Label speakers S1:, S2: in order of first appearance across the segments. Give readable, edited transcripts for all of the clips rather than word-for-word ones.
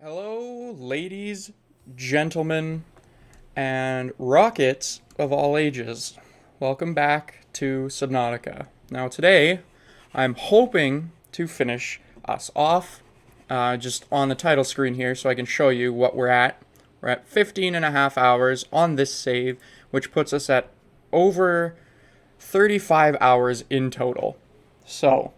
S1: Hello, ladies, gentlemen, and rockets of all ages. Welcome back to Subnautica. Now today, I'm hoping to finish us off just on the title screen here so I can show you what we're at. We're at 15 and a half hours on this save, which puts us at over 35 hours in total. So,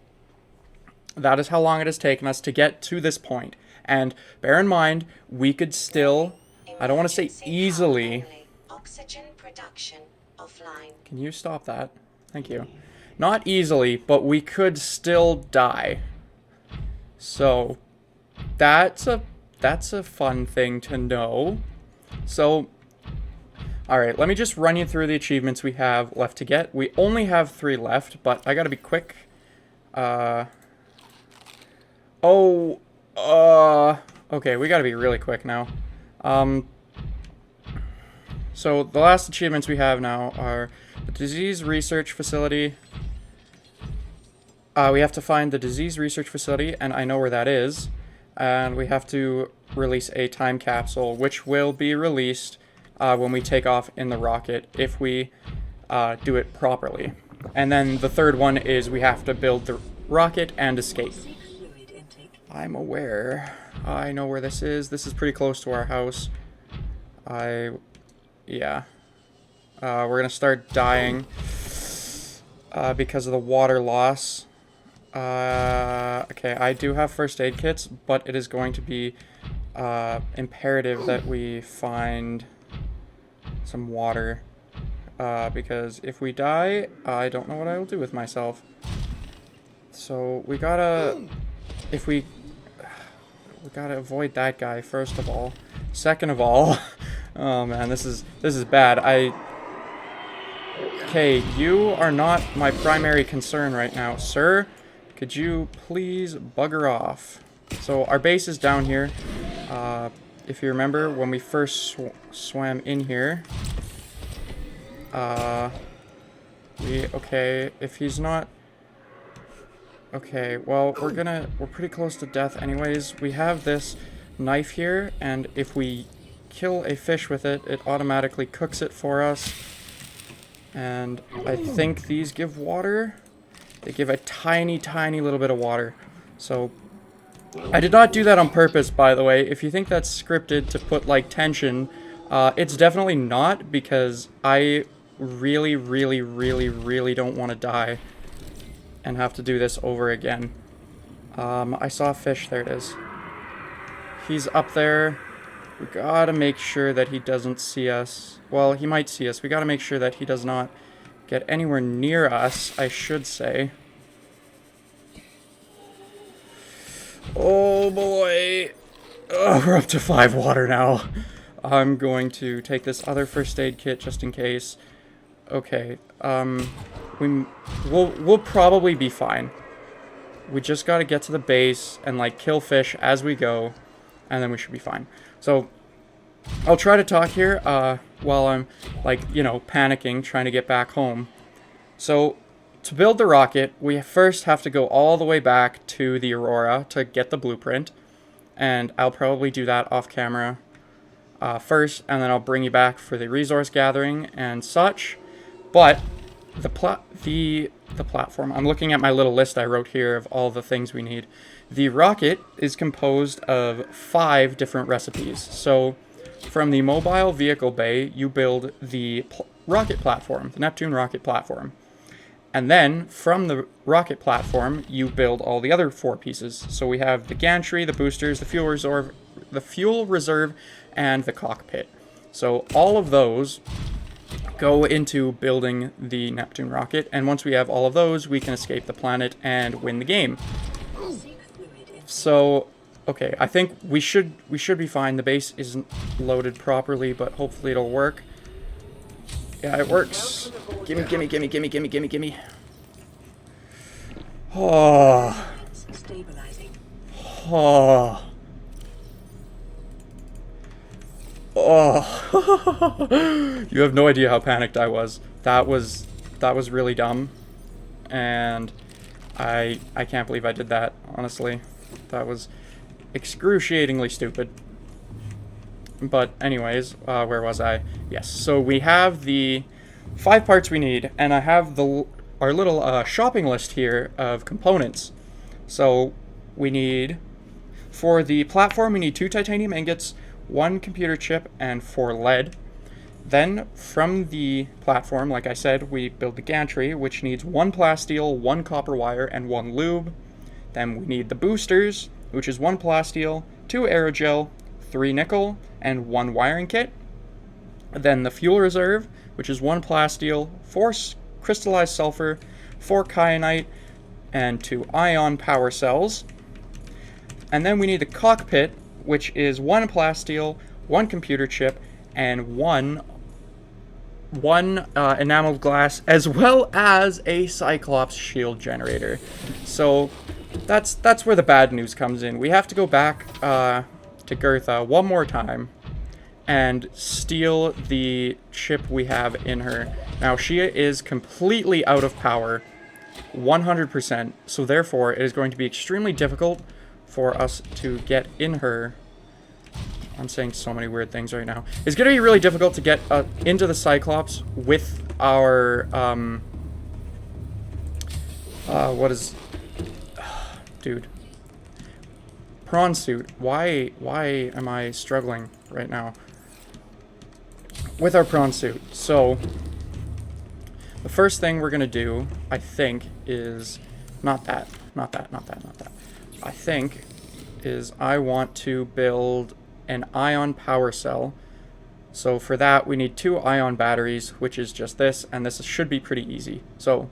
S1: that is how long it has taken us to get to this point. And bear in mind, we could still, I don't want to say easily.
S2: Oxygen production offline.
S1: Can you stop that? Thank you. Not easily, but we could still die. So, that's a fun thing to know. So, alright, let me just run you through the achievements we have left to get. We only have 3 left, but I gotta be quick. Okay, we gotta be really quick now. So the last achievements we have now are the disease research facility. We have to find the disease research facility, and I know where that is. And we have to release a time capsule, which will be released when we take off in the rocket if we do it properly. And then the third one is we have to build the rocket and escape. I'm aware. I know where this is. This is pretty close to our house. Yeah. We're gonna start dying because of the water loss. Okay, I do have first aid kits, but it is going to be imperative that we find some water. Because if we die, I don't know what I will do with myself. So we gotta... We gotta avoid that guy, first of all. Second of all... Oh man, this is bad. Okay, you are not my primary concern right now. Sir, could you please bugger off? So our base is down here. If you remember, when we first swam in here... Okay, if he's not... Okay, well, we're pretty close to death anyways. We have this knife here, and if we kill a fish with it, it automatically cooks it for us. And I think these give water. They give a tiny, tiny little bit of water. So, I did not do that on purpose, by the way. If you think that's scripted to put, like, tension, it's definitely not, because I really, really, really, really don't want to die and have to do this over again. I saw a fish. There it is. He's up there. We gotta make sure that he doesn't see us. Well, he might see us. We gotta make sure that he does not get anywhere near us, I should say. Oh boy. Oh, we're up to 5 water now. I'm going to take this other first aid kit just in case. Okay, we'll probably be fine. We just gotta get to the base and, like, kill fish as we go, and then we should be fine. So, I'll try to talk here, while I'm, like, you know, panicking, trying to get back home. So, to build the rocket, we first have to go all the way back to the Aurora to get the blueprint, and I'll probably do that off camera, first, and then I'll bring you back for the resource gathering and such. But the platform, I'm looking at my little list I wrote here of all the things we need. The rocket is composed of 5 different recipes. So from the mobile vehicle bay, you build the rocket platform, the Neptune rocket platform. And then from the rocket platform, you build all the other 4 pieces. So we have the gantry, the boosters, the fuel reserve, and the cockpit. So all of those go into building the Neptune rocket, and once we have all of those, we can escape the planet and win the game. So, okay, I think we should be fine. The base isn't loaded properly, but hopefully it'll work. Yeah, it works. Gimme, gimme, gimme, gimme, gimme, gimme, gimme. Oh. Oh. Oh. You have no idea how panicked I was. That was really dumb. And I can't believe I did that, honestly. That was excruciatingly stupid. But anyways, where was I? Yes, so we have the 5 parts we need, and I have our little shopping list here of components. So we need, for the platform, we need 2 titanium ingots, 1 computer chip, and 4 lead. Then from the platform, like I said, we build the gantry, which needs 1 plasteel, 1 copper wire, and 1 lube. Then we need the boosters, which is 1 plasteel, 2 aerogel, 3 nickel, and 1 wiring kit. Then the fuel reserve, which is 1 plasteel, 4 crystallized sulfur, 4 kyanite, and 2 ion power cells. And then we need the cockpit, which is 1 plasteel, 1 computer chip, and 1 enameled glass, as well as a Cyclops shield generator. So that's where the bad news comes in. We have to go back to Gertha one more time and steal the chip we have in her. Now, she is completely out of power, 100%, so therefore it is going to be extremely difficult for us to get in her. I'm saying so many weird things right now. It's going to be really difficult to get into the Cyclops with our, what is, dude, prawn suit. Why am I struggling right now with our prawn suit? So the first thing we're going to do, I think, is not that. I think is I want to build an ion power cell. So for that, we need 2 ion batteries, which is just this, and this should be pretty easy. So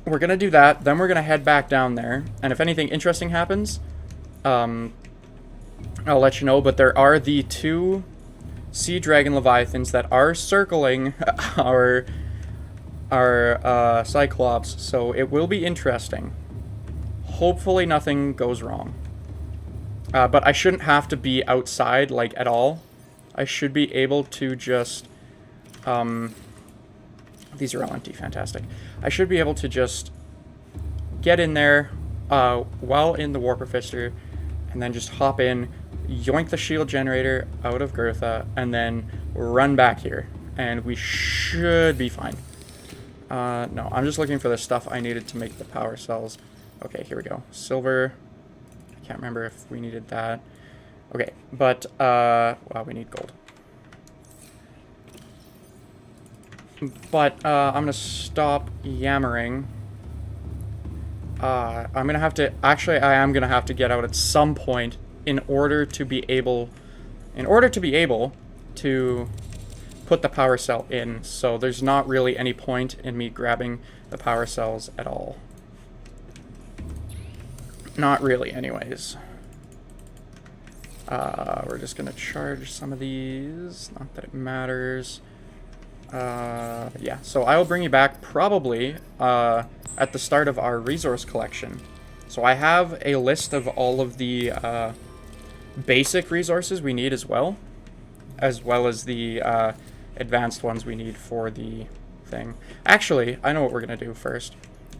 S1: we're going to do that, then we're going to head back down there, and if anything interesting happens, I'll let you know, but there are the 2 sea dragon leviathans that are circling our Cyclops, so it will be interesting. Hopefully nothing goes wrong. But I shouldn't have to be outside, like, at all. I should be able to just... these are all empty, fantastic. I should be able to just get in there while in the Warper Fister, and then just hop in, yoink the shield generator out of Gertha, and then run back here. And we should be fine. No, I'm just looking for the stuff I needed to make the power cells. Okay, here we go. Silver... Can't remember if we needed that. Okay, but, well, we need gold. But, I'm gonna stop yammering. I'm gonna have to, actually, I am gonna have to get out at some point in order to be able to put the power cell in. So there's not really any point in me grabbing the power cells at all. Not really, anyways. We're just gonna charge some of these. Not that it matters. Yeah, so I will bring you back probably at the start of our resource collection. So I have a list of all of the basic resources we need as well as the advanced ones we need for the thing. Actually, I know what we're gonna do first.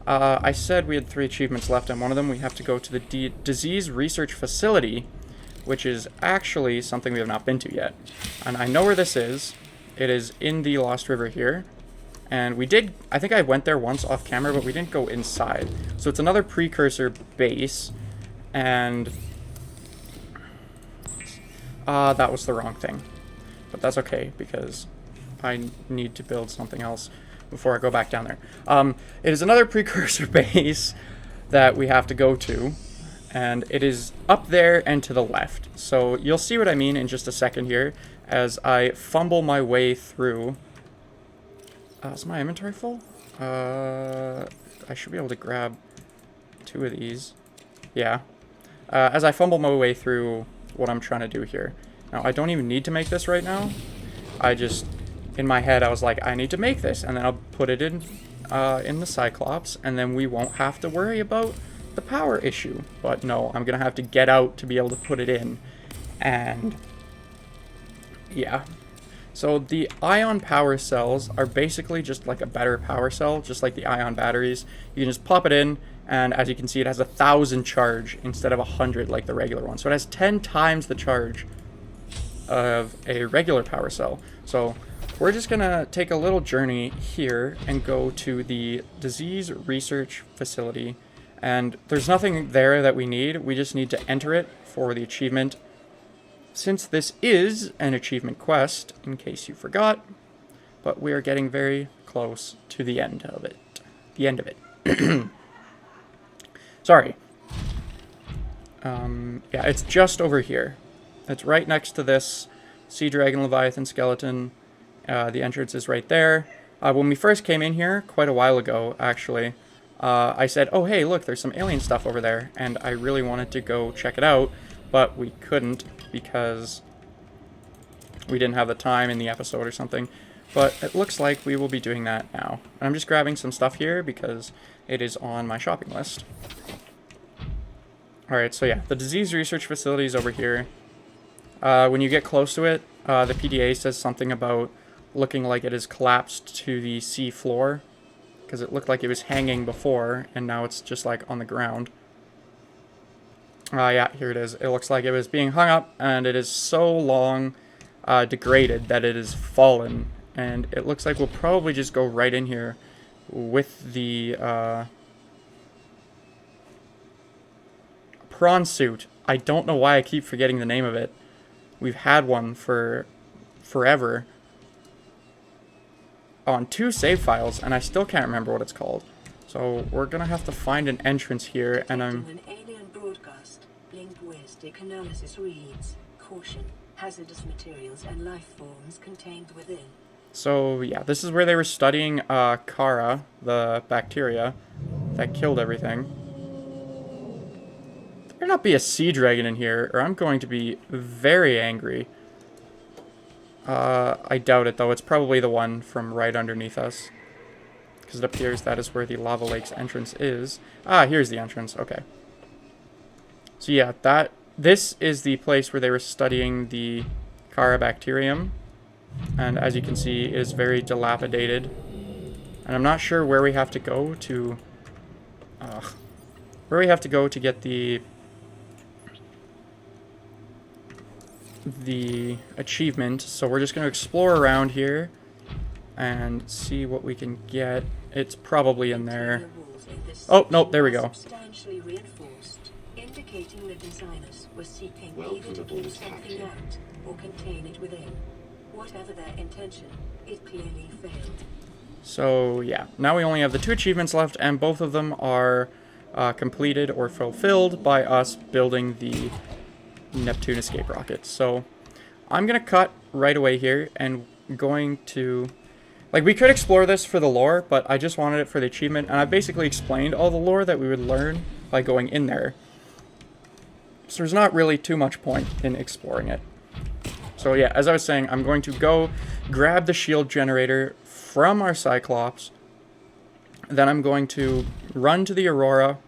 S1: I said we had 3 achievements left, and one of them we have to go to the Disease Research Facility, which is actually something we have not been to yet. And I know where this is. It is in the Lost River here. And we did, I think I went there once off camera, but we didn't go inside. So it's another precursor base, and that was the wrong thing. But that's okay, because I need to build something else before I go back down there. It is another precursor base that we have to go to, and it is up there and to the left. So you'll see what I mean in just a second here as I fumble my way through. Is my inventory full? I should be able to grab 2 of these. Yeah. As I fumble my way through what I'm trying to do here. Now, I don't even need to make this right now. I just... in my head, I was like, I need to make this, and then I'll put it in the Cyclops, and then we won't have to worry about the power issue. But no, I'm gonna have to get out to be able to put it in, and yeah. So the ion power cells are basically just like a better power cell, just like the ion batteries. You can just pop it in, And as you can see, it has 1,000 charge instead of 100 like the regular one. So it has 10 times the charge of a regular power cell. So we're just gonna take a little journey here and go to the disease research facility. And there's nothing there that we need. We just need to enter it for the achievement. Since this is an achievement quest, in case you forgot, but we are getting very close to the end of it. The end of it. Sorry. Yeah, it's just over here. It's right next to this Sea Dragon Leviathan skeleton. The entrance is right there. When we first came in here, quite a while ago, actually, I said, oh, hey, look, there's some alien stuff over there. And I really wanted to go check it out, but we couldn't because we didn't have the time in the episode or something. But it looks like we will be doing that now. And I'm just grabbing some stuff here because it is on my shopping list. Alright, so yeah, the disease research facility is over here. When you get close to it, the PDA says something about looking like it has collapsed to the sea floor. Because it looked like it was hanging before, and now it's just like on the ground. Yeah, here it is. It looks like it was being hung up, and it is so long degraded that it has fallen. And it looks like we'll probably just go right in here with the prawn suit. I don't know why I keep forgetting the name of it. We've had one for forever on 2 save files, and I still can't remember what it's called. So we're gonna have to find an entrance here, and I'm...
S3: An alien broadcast. Linguistic analysis reads, caution, hazardous materials and life forms contained within.
S1: So yeah, this is where they were studying Kara, the bacteria that killed everything. There better not be a sea dragon in here, or I'm going to be very angry. I doubt it, though. It's probably the one from right underneath us. Because it appears that is where the lava lake's entrance is. Ah, here's the entrance. Okay. So yeah, this is the place where they were studying the Kara bacterium. And as you can see, it is very dilapidated. And I'm not sure where we have to go to... where we have to go to get the achievement. So we're just going to explore around here and see what we can get. It's probably in there. Oh, no, there we go.
S3: Substantially reinforced, indicating the designers were seeking either to keep something out or contain it within. Whatever their intention, it clearly failed.
S1: So yeah, now we only have the 2 achievements left, and both of them are completed or fulfilled by us building the Neptune escape rocket. So I'm gonna cut right away here and going to, like, we could explore this for the lore, but I just wanted it for the achievement, and I basically explained all the lore that we would learn by going in there. So there's not really too much point in exploring it. So yeah, as I was saying, I'm going to go grab the shield generator from our Cyclops. Then I'm going to run to the Aurora,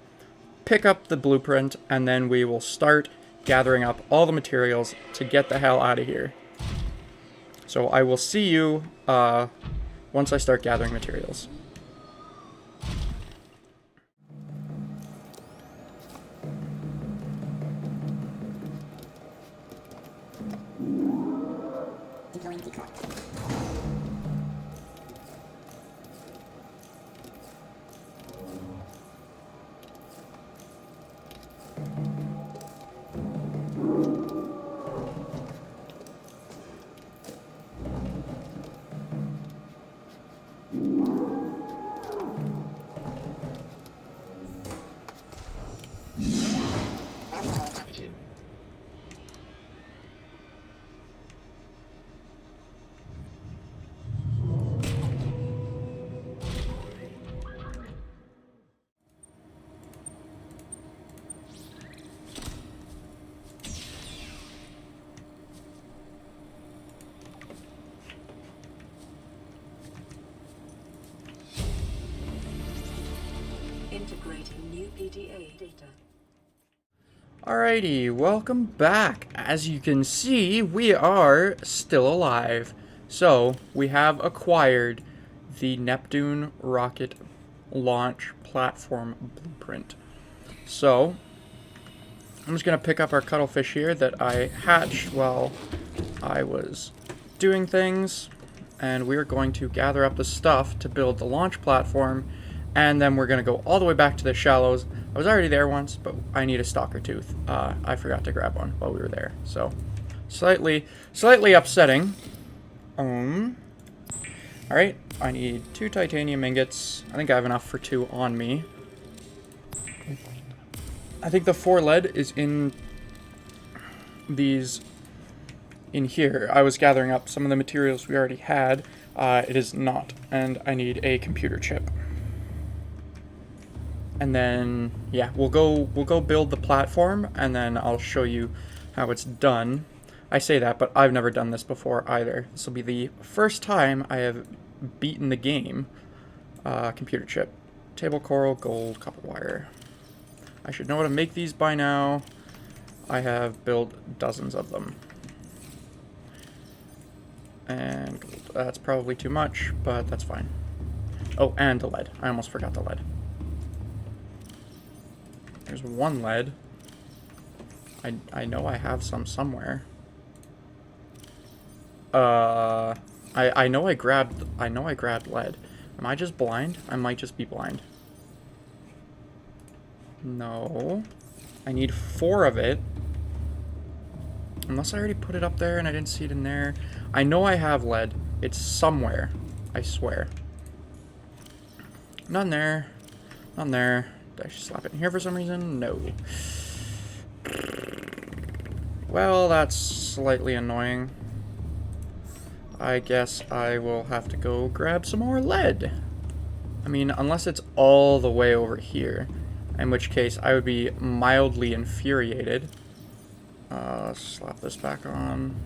S1: pick up the blueprint, and then we will start gathering up all the materials to get the hell out of here. So I will see you once I start gathering materials.
S3: Integrating new PDA data.
S1: Alrighty, welcome back. As you can see, we are still alive. So, we have acquired the Neptune rocket launch platform blueprint. So I'm just going to pick up our cuttlefish here that I hatched while I was doing things, and we're going to gather up the stuff to build the launch platform, and then we're going to go all the way back to the shallows. I was already there once, but I need a stalker tooth. I forgot to grab one while we were there, so slightly upsetting. Alright, I need 2 titanium ingots. I think I have enough for 2 on me. I think the 4 lead is in these, in here. I was gathering up some of the materials we already had. It is not, and I need a computer chip. And then, yeah, we'll go build the platform, and then I'll show you how it's done. I say that, but I've never done this before either. This will be the first time I have beaten the game. Computer chip. Table coral, gold, copper wire. I should know how to make these by now. I have built dozens of them. And gold. That's probably too much, but that's fine. Oh, and the lead. I almost forgot the lead. There's 1 lead. I know I have some somewhere. I know I grabbed lead. Am I just blind? I might just be blind. No. I need 4 of it. Unless I already put it up there and I didn't see it in there. I know I have lead. It's somewhere. I swear. None there. None there. Did I slap it in here for some reason? No. Well, that's slightly annoying. I guess I will have to go grab some more lead. I mean, unless it's all the way over here. In which case, I would be mildly infuriated. Slap this back on.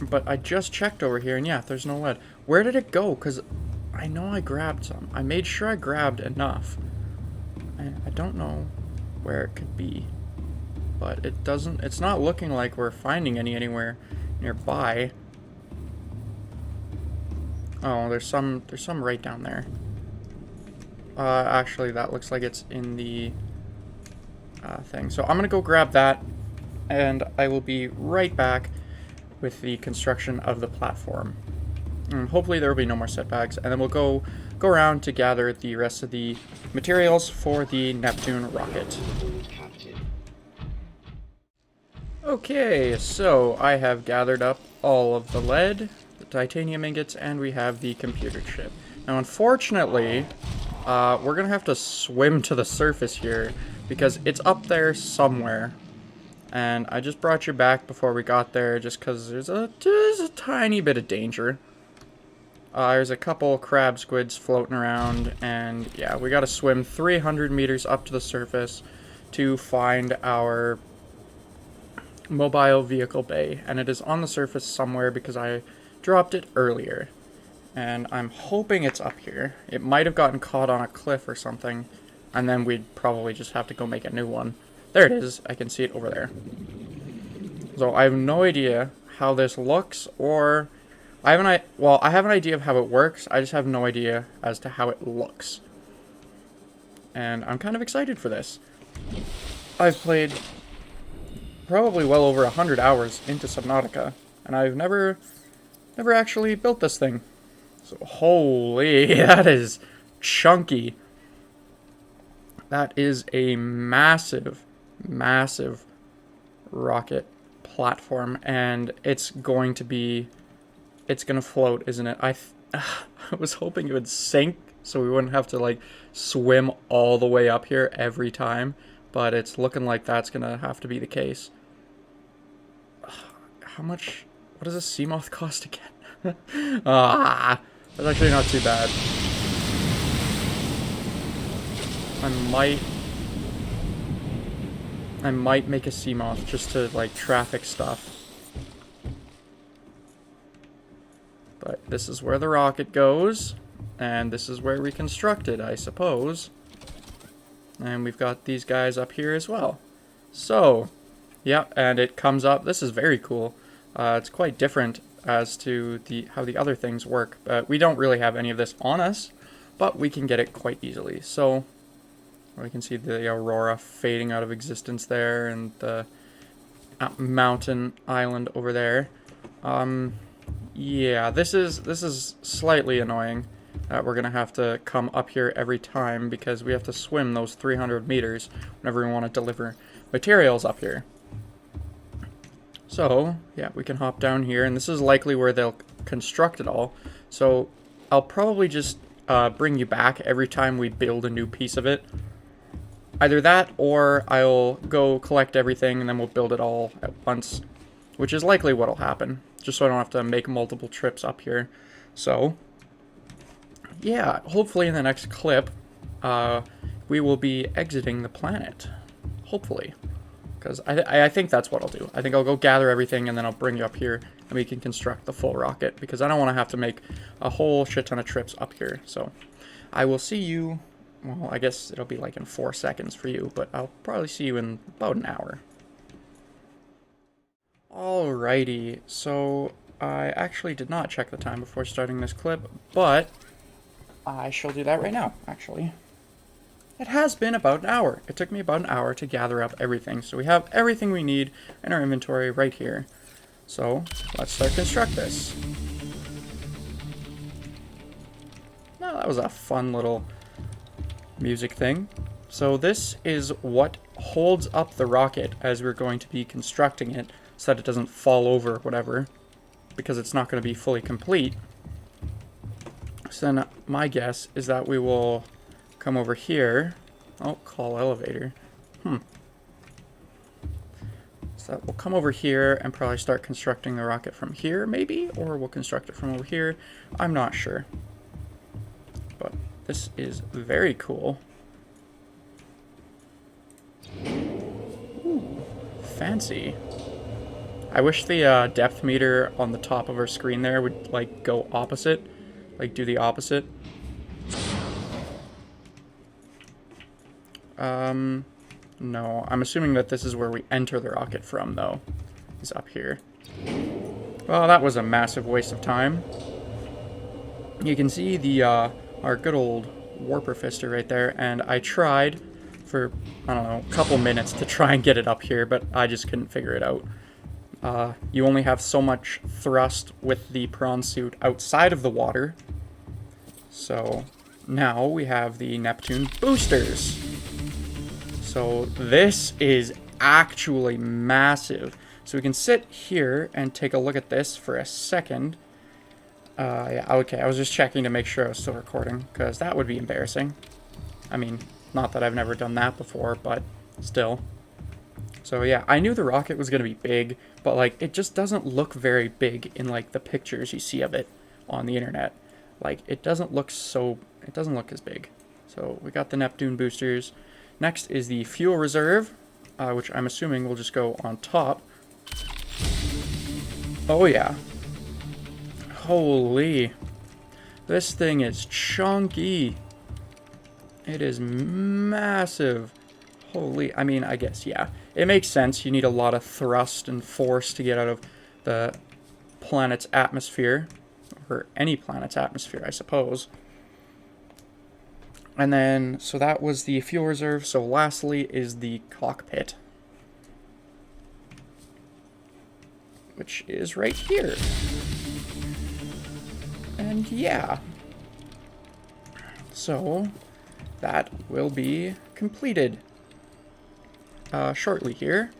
S1: But I just checked over here, and yeah, there's no lead. Where did it go? Because I know I grabbed some. I made sure I grabbed enough. And I don't know where it could be. But it doesn't, it's not looking like we're finding any anywhere nearby. Oh, there's some right down there. Actually, that looks like it's in the thing. So I'm gonna go grab that, and I will be right back with the construction of the platform. And hopefully there will be no more setbacks, and then we'll go around to gather the rest of the materials for the Neptune rocket. Okay, so I have gathered up all of the lead, the titanium ingots, and we have the computer chip. Now, unfortunately, we're gonna have to swim to the surface here because it's up there somewhere. And I just brought you back before we got there just because there's a tiny bit of danger. There's a couple crab squids floating around, and yeah, we gotta swim 300 meters up to the surface to find our mobile vehicle bay, and it is on the surface somewhere because I dropped it earlier. And I'm hoping it's up here. It might have gotten caught on a cliff or something, and then we'd probably just have to go make a new one. There it is. I can see it over there. So I have no idea how this looks, or I have an idea of how it works. I just have no idea as to how it looks. And I'm kind of excited for this. I've played probably well over 100 hours into Subnautica, and I've never actually built this thing. So holy, that is chunky. That is a massive rocket platform, and it's going to float, isn't it? I was hoping it would sink so we wouldn't have to like swim all the way up here every time, but it's looking like that's gonna have to be the case. What does a Seamoth cost again? That's actually not too bad. I might make a Seamoth just to like traffic stuff. But this is where the rocket goes, and this is where we construct it, I suppose. And we've got these guys up here as well. So, yeah, and it comes up. This is very cool. It's quite different as to how the other things work. But we don't really have any of this on us, but we can get it quite easily. So we can see the aurora fading out of existence there, and the mountain island over there. Yeah, this is slightly annoying that we're gonna have to come up here every time because we have to swim those 300 meters whenever we want to deliver materials up here. So yeah, we can hop down here, and this is likely where they'll construct it all. So I'll probably just bring you back every time we build a new piece of it. Either that, or I'll go collect everything and then we'll build it all at once, which is likely what'll happen, just so I don't have to make multiple trips up here. So yeah, hopefully in the next clip, we will be exiting the planet. Hopefully. Because I think that's what I'll do. I think I'll go gather everything and then I'll bring you up here and we can construct the full rocket. Because I don't want to have to make a whole shit ton of trips up here. So I will see you, well, I guess it'll be like in 4 seconds for you. But I'll probably see you in about an hour. Alrighty, so I actually did not check the time before starting this clip. But I shall do that right now, actually. It has been about an hour. It took me about an hour to gather up everything. So we have everything we need in our inventory right here. So let's start construct this. Now that was a fun little music thing. So this is what holds up the rocket as we're going to be constructing it so that it doesn't fall over or whatever, because it's not going to be fully complete. So then my guess is that we will come over here. Oh, call elevator. So we'll come over here and probably start constructing the rocket from here, maybe? Or we'll construct it from over here. I'm not sure. But this is very cool. Ooh, fancy. I wish the depth meter on the top of our screen there would, like, go opposite. Like, do the opposite. No. I'm assuming that this is where we enter the rocket from, though. Is up here. Well, that was a massive waste of time. You can see the, our good old warper fister right there, and I tried for, I don't know, a couple minutes to try and get it up here, but I just couldn't figure it out. You only have so much thrust with the prawn suit outside of the water. So now we have the Neptune boosters. So this is actually massive. So we can sit here and take a look at this for a second. Yeah, okay, I was just checking to make sure I was still recording, because that would be embarrassing. I mean, not that I've never done that before, but still. So yeah, I knew the rocket was going to be big, but like, it just doesn't look very big in like the pictures you see of it on the internet. Like, it doesn't look as big. So we got the Neptune boosters. Next is the fuel reserve, which I'm assuming will just go on top. Oh yeah. Holy. This thing is chunky. It is massive. Holy, I mean, I guess, yeah. It makes sense. You need a lot of thrust and force to get out of the planet's atmosphere. Or any planet's atmosphere, I suppose. And then, so that was the fuel reserve. So lastly is the cockpit, which is right here. And yeah. So that will be completed shortly here.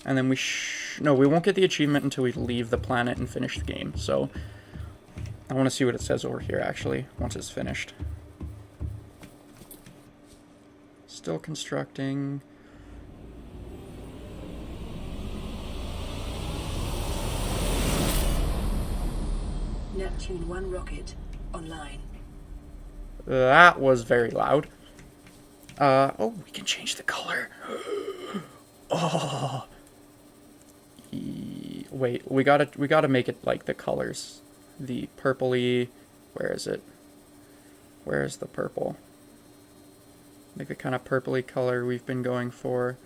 S1: And then we won't get the achievement until we leave the planet and finish the game. So I want to see what it says over here, actually, once it's finished. Still constructing.
S3: Neptune 1 rocket online.
S1: That was very loud. Oh, we can change the color. Oh. Wait, we gotta make it like the colors. The purpley, where is it? Where is the purple? Like the kind of purpley color we've been going for.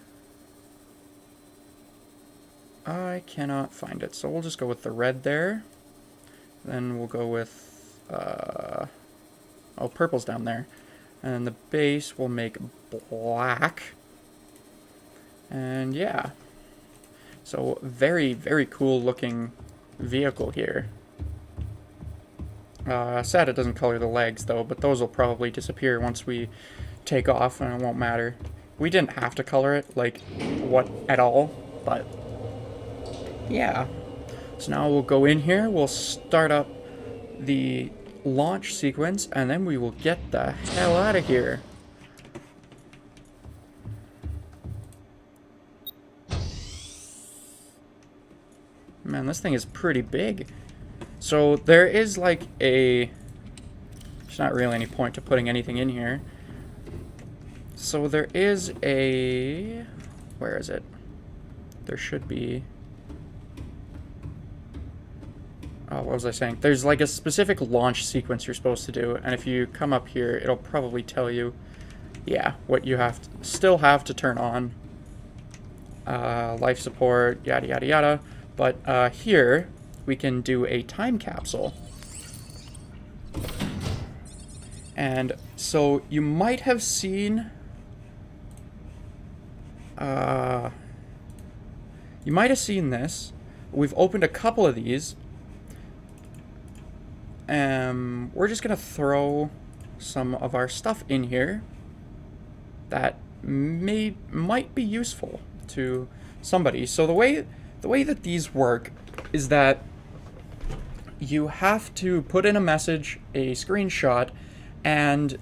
S1: I cannot find it, so we'll just go with the red there. Then we'll go with, oh, purple's down there. And the base will make black. And yeah. So very, very cool looking vehicle here. Sad it doesn't color the legs though, but those will probably disappear once we take off and it won't matter. We didn't have to color it, like, what at all, but yeah. So now we'll go in here, we'll start up the launch sequence, and then we will get the hell out of here. Man, this thing is pretty big. So there is like there's not really any point to putting anything in here. So there is where is it? There should be, oh, what was I saying? There's like a specific launch sequence you're supposed to do, and if you come up here, it'll probably tell you, yeah, what you still have to turn on. Life support, yada yada yada. But here we can do a time capsule. And so you might have seen this. We've opened a couple of these. We're just gonna throw some of our stuff in here that might be useful to somebody. So the way that these work is that you have to put in a message, a screenshot, and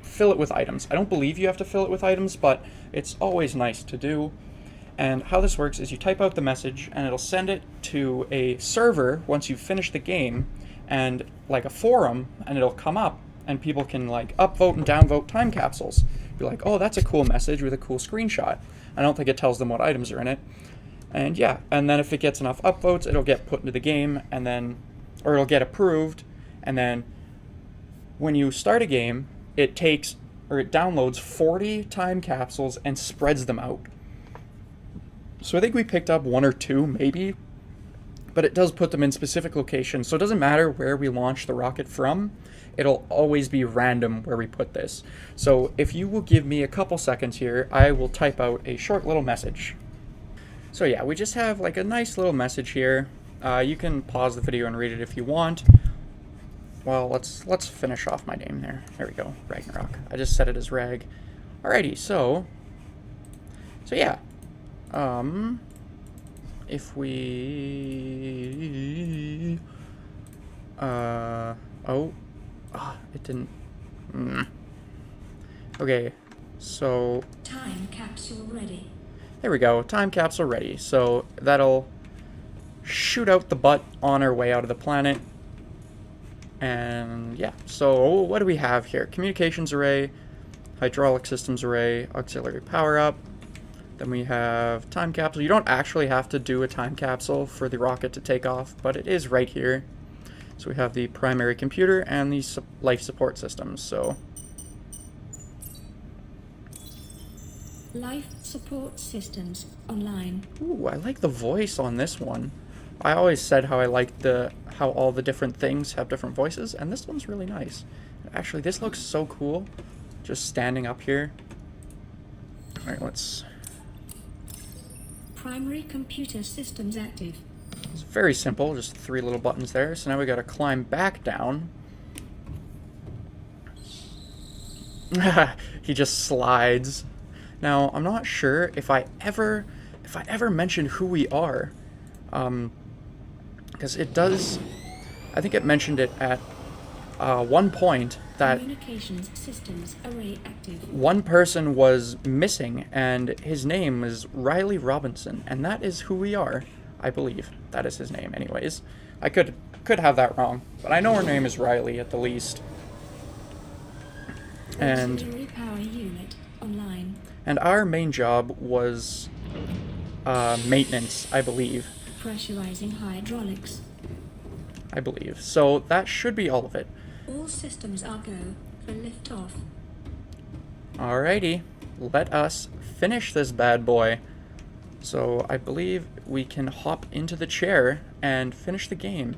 S1: fill it with items. I don't believe you have to fill it with items, but it's always nice to do. And how this works is you type out the message, and it'll send it to a server once you've finished the game, and like a forum, and it'll come up, and people can like upvote and downvote time capsules. Be like, oh, that's a cool message with a cool screenshot. I don't think it tells them what items are in it. And yeah, and then if it gets enough upvotes, it'll get put into the game, and then, or it'll get approved, and then when you start a game, it downloads 40 time capsules and spreads them out. So I think we picked up 1 or 2, maybe, but it does put them in specific locations, so it doesn't matter where we launch the rocket from, it'll always be random where we put this. So if you will give me a couple seconds here, I will type out a short little message. So yeah, we just have like a nice little message here. You can pause the video and read it if you want. Well, let's finish off my name there. There we go, Ragnarok. I just set it as Rag. Alrighty, so yeah. If we it didn't. Okay, so
S3: Time capsule ready.
S1: there we go, time capsule ready. So that'll shoot out the butt on our way out of the planet. And yeah, so what do we have here? Communications array, hydraulic systems array, auxiliary power up. Then we have time capsule. You don't actually have to do a time capsule for the rocket to take off, but it is right here. So we have the primary computer and the life support systems. So
S3: Life support systems online.
S1: ooh, I like the voice on this one. I always said how I liked how all the different things have different voices, and this one's really nice. Actually, this looks so cool, just standing up here. All right, let's.
S3: Primary computer systems active.
S1: It's very simple, just 3 little buttons there. So now we got to climb back down. He just slides. Now I'm not sure if I ever mentioned who we are. Because it does, I think it mentioned it at one point that
S3: Communications systems array active.
S1: one person was missing, and his name is Riley Robinson, and that is who we are, I believe. That is his name, anyways. I could have that wrong, but I know her name is Riley at the least. And
S3: Auxiliary power unit online.
S1: and our main job was maintenance, I believe.
S3: Pressurizing hydraulics.
S1: I believe. So that should be all of it.
S3: All systems are go for liftoff.
S1: Alrighty, let us finish this bad boy. So I believe we can hop into the chair and finish the game.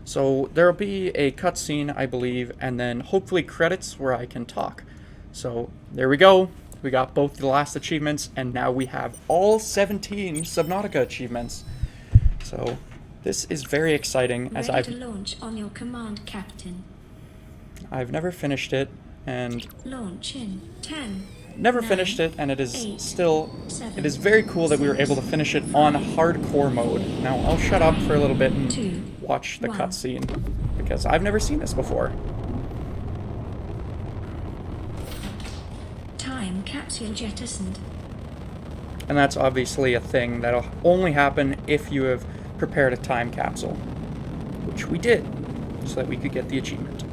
S1: So there'll be a cutscene, I believe, and then hopefully credits where I can talk. So there we go. We got both the last achievements, and now we have all 17 Subnautica achievements. So this is very exciting, as
S4: Ready to launch on your command, Captain.
S1: I've never finished it, and
S4: Launch in 10.
S1: never
S4: 9,
S1: finished it, and it is
S4: 8,
S1: still,
S4: 7,
S1: it is very cool that we were able to finish it on hardcore mode. Now I'll shut up for a little bit and
S4: 2,
S1: watch the
S4: 1.
S1: cutscene, because I've never seen this before.
S4: Time capsule jettisoned.
S1: And that's obviously a thing that'll only happen if you have prepared a time capsule, which we did, so that we could get the achievement.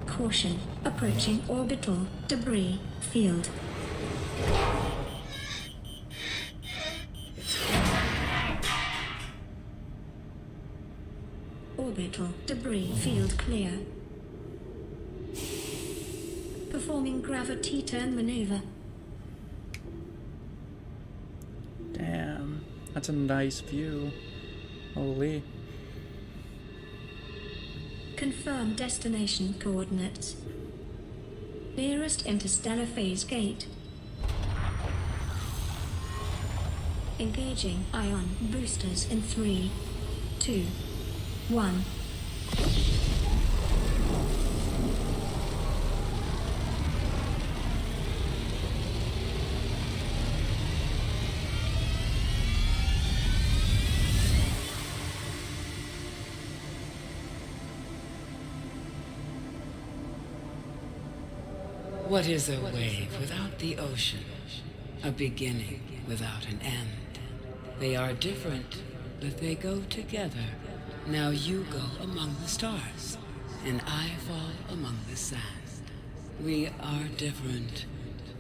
S4: Caution. Approaching orbital debris field. Orbital debris field clear. Performing gravity turn maneuver.
S1: Damn, that's a nice view. Holy.
S4: Confirm destination coordinates. Nearest interstellar phase gate. Engaging ion boosters in 3, 2, 1.
S5: What is a wave without the ocean? A beginning without an end. They are different, but they go together. Now you go among the stars, and I fall among the sand. We are different,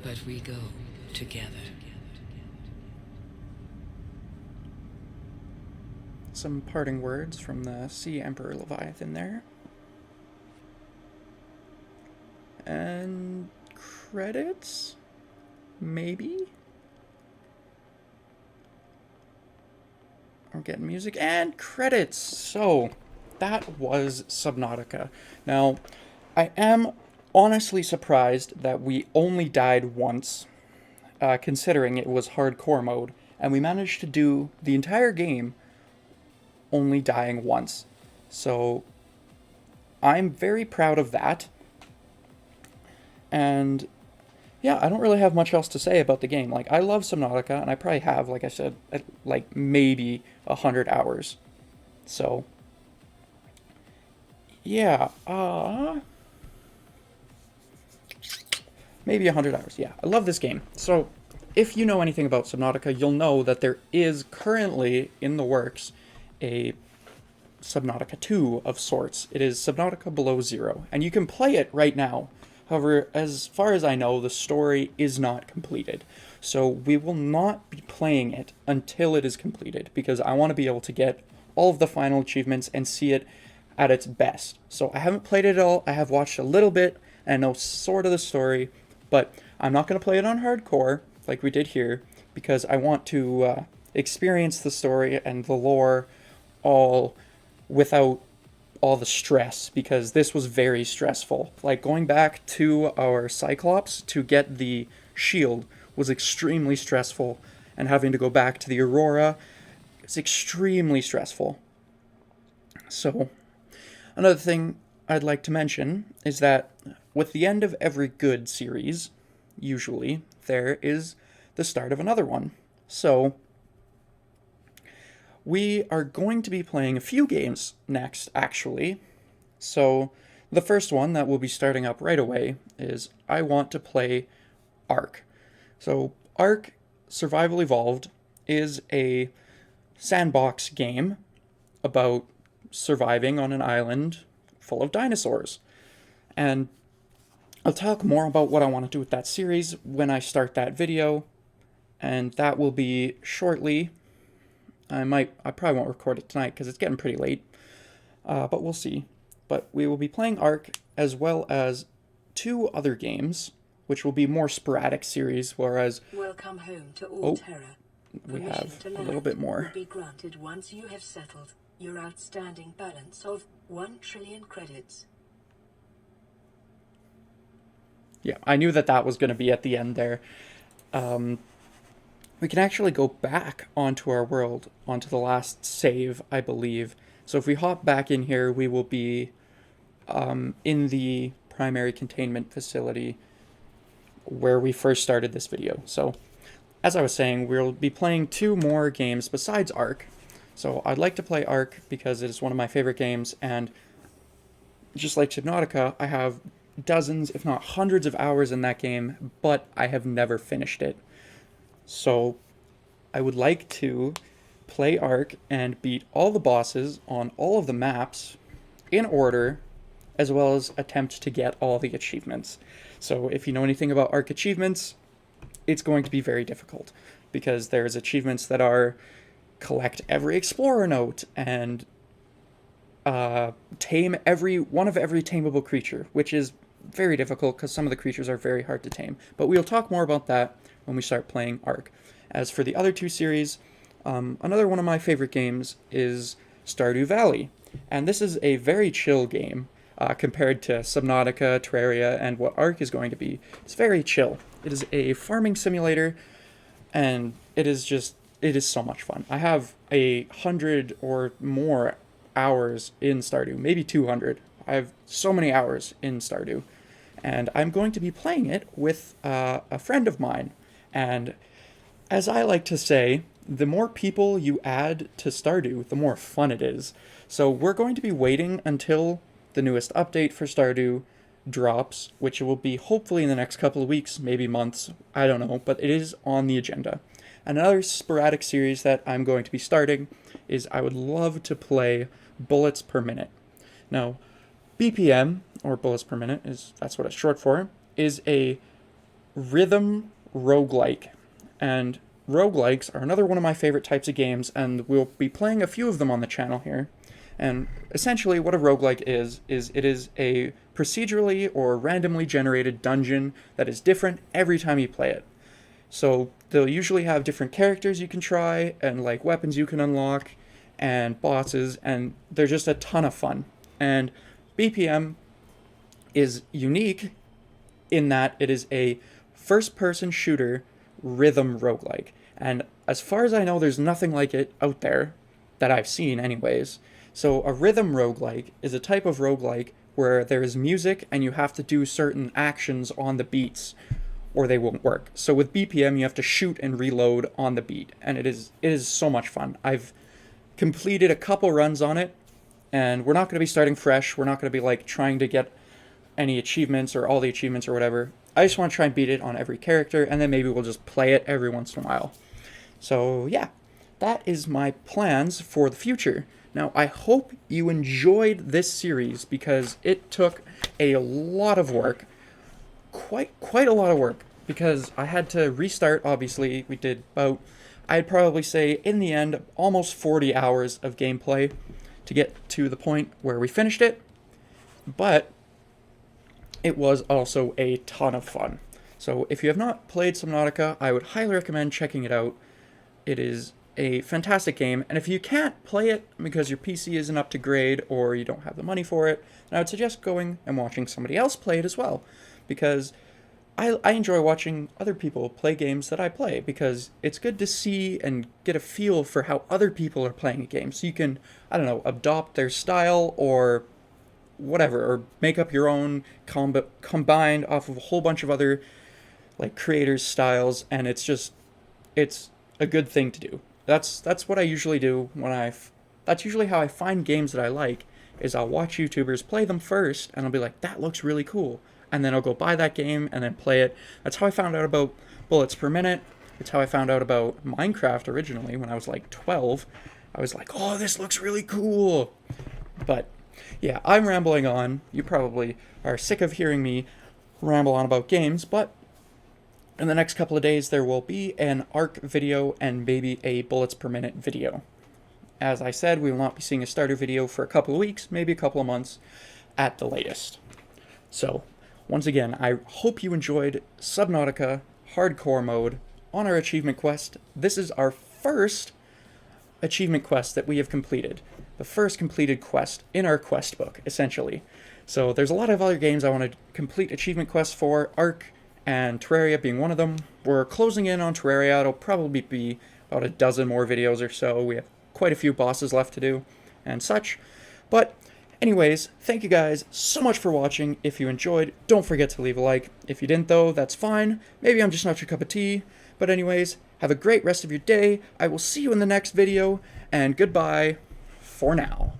S5: but we go together.
S1: Some parting words from the Sea Emperor Leviathan there. And credits? Maybe? I'm getting music and credits. So, that was Subnautica. Now, I am honestly surprised that we only died once, considering it was hardcore mode, and we managed to do the entire game only dying once. So, I'm very proud of that. And yeah, I don't really have much else to say about the game. Like, I love Subnautica, and I probably have, like I said, like maybe 100 hours. So, yeah, maybe 100 hours. Yeah, I love this game. So, if you know anything about Subnautica, you'll know that there is currently in the works a Subnautica 2 of sorts. It is Subnautica Below Zero, and you can play it right now. However, as far as I know, the story is not completed. So we will not be playing it until it is completed, because I want to be able to get all of the final achievements and see it at its best. So I haven't played it all. I have watched a little bit and know sort of the story, but I'm not going to play it on hardcore like we did here, because I want to experience the story and the lore all without all the stress, because this was very stressful. Like, going back to our Cyclops to get the shield was extremely stressful, and having to go back to the Aurora is extremely stressful. So, another thing I'd like to mention is that with the end of every good series, usually, there is the start of another one. So, we are going to be playing a few games next, actually. So, the first one that we'll be starting up right away is I want to play Ark. So, Ark Survival Evolved is a sandbox game about surviving on an island full of dinosaurs. And I'll talk more about what I want to do with that series when I start that video, and that will be shortly. I probably won't record it tonight because it's getting pretty late, but we'll see. But we will be playing Ark as well as 2 other games, which will be more sporadic series, whereas...
S3: Welcome home to all terror.
S1: we
S3: Permission
S1: have
S3: to
S1: a
S3: land
S1: little bit
S3: will
S1: more.
S3: be granted once you have settled your outstanding balance of 1 trillion credits.
S1: Yeah, I knew that that was going to be at the end there. We can actually go back onto our world, onto the last save, I believe. So if we hop back in here, we will be in the primary containment facility where we first started this video. So as I was saying, we'll be playing 2 more games besides Ark. So I'd like to play Ark because it is one of my favorite games, and just like Subnautica, I have dozens, if not hundreds of hours in that game, but I have never finished it. So I would like to play Ark and beat all the bosses on all of the maps in order, as well as attempt to get all the achievements. So if you know anything about Ark achievements, it's going to be very difficult because there's achievements that are collect every explorer note and tame one of every tameable creature, which is very difficult because some of the creatures are very hard to tame. But we'll talk more about that when we start playing Ark. As for the other 2 series, another one of my favorite games is Stardew Valley. And this is a very chill game compared to Subnautica, Terraria, and what Ark is going to be. It's very chill. It is a farming simulator, and it is so much fun. I have 100 or more hours in Stardew, maybe 200. I have so many hours in Stardew, and I'm going to be playing it with a friend of mine. And as I like to say, the more people you add to Stardew, the more fun it is. So we're going to be waiting until the newest update for Stardew drops, which will be hopefully in the next couple of weeks, maybe months, I don't know, but it is on the agenda. Another sporadic series that I'm going to be starting is I would love to play Bullets Per Minute. Now, BPM, or Bullets Per Minute, that's what it's short for, is a rhythm roguelike. And roguelikes are another one of my favorite types of games, and we'll be playing a few of them on the channel here. And essentially what a roguelike is it is a procedurally or randomly generated dungeon that is different every time you play it. So they'll usually have different characters you can try, and like weapons you can unlock, and bosses, and they're just a ton of fun. And BPM is unique in that it is a first-person shooter rhythm roguelike. And as far as I know, there's nothing like it out there that I've seen anyways. So a rhythm roguelike is a type of roguelike where there is music and you have to do certain actions on the beats or they won't work. So with BPM, you have to shoot and reload on the beat, and it is so much fun. I've completed a couple runs on it, and we're not going to be starting fresh. We're not going to be like trying to get any achievements or all the achievements or whatever. I just want to try and beat it on every character, and then maybe we'll just play it every once in a while. So yeah, that is my plans for the future. Now, I hope you enjoyed this series because it took a lot of work, quite a lot of work, because I had to restart. Obviously, we did about, I'd probably say in the end, almost 40 hours of gameplay to get to the point where we finished it, but it was also a ton of fun. So if you have not played Subnautica, I would highly recommend checking it out. It is a fantastic game, and if you can't play it because your PC isn't up to grade or you don't have the money for it, then I would suggest going and watching somebody else play it as well, because I enjoy watching other people play games that I play, because it's good to see and get a feel for how other people are playing a game, so you can, I don't know, adopt their style or whatever, or make up your own combined off of a whole bunch of other like creators' styles, and it's a good thing to do. That's what I usually do that's usually how I find games that I like, is I'll watch YouTubers play them first, and I'll be like, that looks really cool. And then I'll go buy that game and then play it. That's how I found out about Bullets Per Minute. It's how I found out about Minecraft originally when I was like 12. I was like, oh, this looks really cool. But yeah, I'm rambling on. You probably are sick of hearing me ramble on about games, but in the next couple of days, there will be an Ark video and maybe a Bullets Per Minute video. As I said, we will not be seeing a starter video for a couple of weeks, maybe a couple of months at the latest. So, once again, I hope you enjoyed Subnautica Hardcore Mode on our achievement quest. This is our first achievement quest that we have completed. The first completed quest in our quest book, essentially. So there's a lot of other games I want to complete achievement quests for, Ark and Terraria being one of them. We're closing in on Terraria. It'll probably be about a dozen more videos or so. We have quite a few bosses left to do and such. But anyways, thank you guys so much for watching. If you enjoyed, don't forget to leave a like. If you didn't though, that's fine. Maybe I'm just not your cup of tea. But anyways, have a great rest of your day. I will see you in the next video, and goodbye for now.